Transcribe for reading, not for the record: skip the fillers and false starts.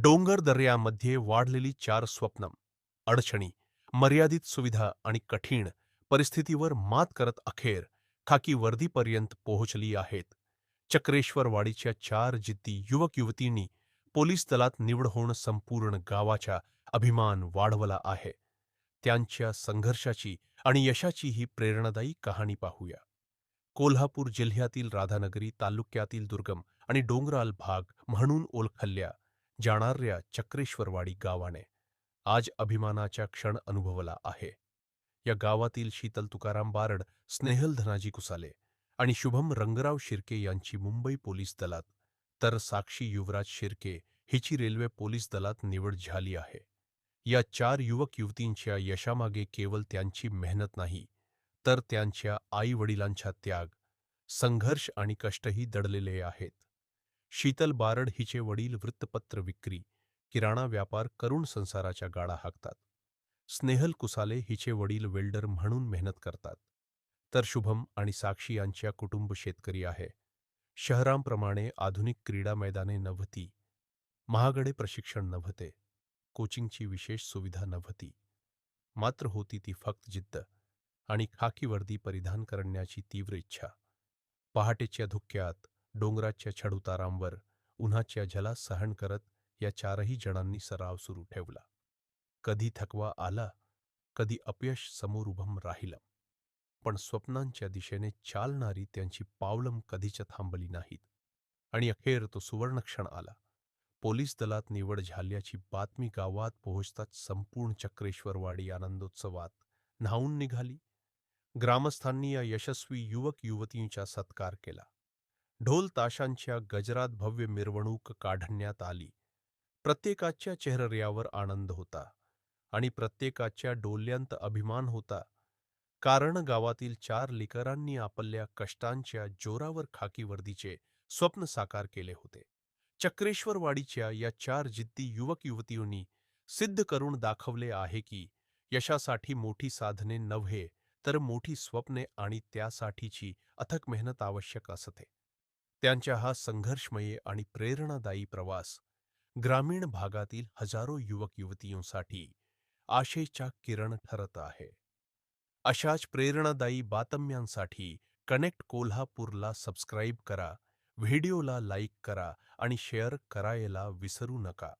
डोंगर दऱ्यामध्ये वाढलेली 4 स्वप्न, अडचणी, मर्यादित सुविधा आणि कठीण परिस्थितीवर मात करत अखेर खाकी वर्दीपर्यंत पोहोचली आहेत. चक्रेश्वरवाडीच्या 4 जिद्दी युवक-युवतींनी पोलीस दलात निवड होऊन संपूर्ण गावाचा अभिमान वाढवला आहे. त्यांच्या संघर्षाची आणि यशाची ही प्रेरणादायी कहाणी पाहूया. कोल्हापूर जिल्ह्यातील राधानगरी तालुक्यातील दुर्गम आणि डोंगराळ भाग म्हणून ओळखल्या जाणाऱ्या चक्रेश्वरवाडी गावाने आज अभिमानाचा क्षण अनुभवला आहे. या गावातील शीतल तुकाराम बारड, स्नेहल धनाजी कुसाले आणि शुभम रंगराव शिर्के यांची मुंबई पोलीस दलात, तर साक्षी युवराज शिर्के हिची रेल्वे पोलीस दलात निवड झाली आहे. या 4 युवक-युवतींच्या यशामागे केवळ त्यांची मेहनत नाही, तर त्यांच्या आई-वडिलांचा त्याग, संघर्ष आणि कष्टही दडलेले आहेत. शीतल बारड हिचे वडील वृत्तपत्र विक्री, किराणा व्यापार करून संसाराच्या गाडा हाकतात. स्नेहल कुसाले हिचे वडील वेल्डर म्हणून मेहनत करतात. तर शुभम आणि साक्षी यांच्या कुटुंब शेतकरी आहे. शहरांप्रमाणे आधुनिक क्रीडा मैदाने नव्हती, महागडे प्रशिक्षण नव्हते, कोचिंगची विशेष सुविधा नव्हती. मात्र होती ती फक्त जिद्द आणि खाकी वर्दी परिधान करण्याची तीव्र इच्छा. पहाटेच्या धुक्यात, डोंगराच्या चढउतारांवर, उन्हाच्या झळा सहन करत या 4ही जणांनी सराव सुरू ठेवला. कधी थकवा आला, कधी अपयश समोर उभं राहिलं, पण स्वप्नांच्या दिशेने चालणारी त्यांची पावलं कधीच थांबली नाहीत. आणि अखेर तो सुवर्णक्षण आला. पोलीस दलात निवड झाल्याची बातमी गावात पोहोचताच संपूर्ण चक्रेश्वरवाडी आनंदोत्सवात न्हाऊन निघाली. ग्रामस्थांनी या यशस्वी युवक-युवतींचा सत्कार केला. ढोल ताशांच्या गजरात भव्य मिरवणूक काढण्यात आली. प्रत्येकाच्या चेहऱ्यावर आनंद होता आणि प्रत्येकाच्या डोळ्यांत अभिमान होता, कारण गावातील 4 लेकरांनी आपल्या कष्टांच्या जोरावर खाकी वर्दीचे स्वप्न साकार केले होते. चक्रेश्वरवाडीच्या या 4 जिद्दी युवक-युवतींनी सिद्ध करून दाखवले आहे की यशासाठी मोठी साधने नव्हे, तर मोठी स्वप्ने आणि त्यासाठीची अथक मेहनत आवश्यक असते. त्यांचा हा संघर्षमय आणि प्रेरणादायी प्रवास ग्रामीण भागातील हजारो युवक-युवतींसाठी आशेचा किरण ठरत आहे. अशाच प्रेरणादायी बातम्यांसाठी कनेक्ट कोल्हापूरला सबस्क्राईब करा, व्हिडिओला लाईक करा आणि शेअर करायला विसरू नका.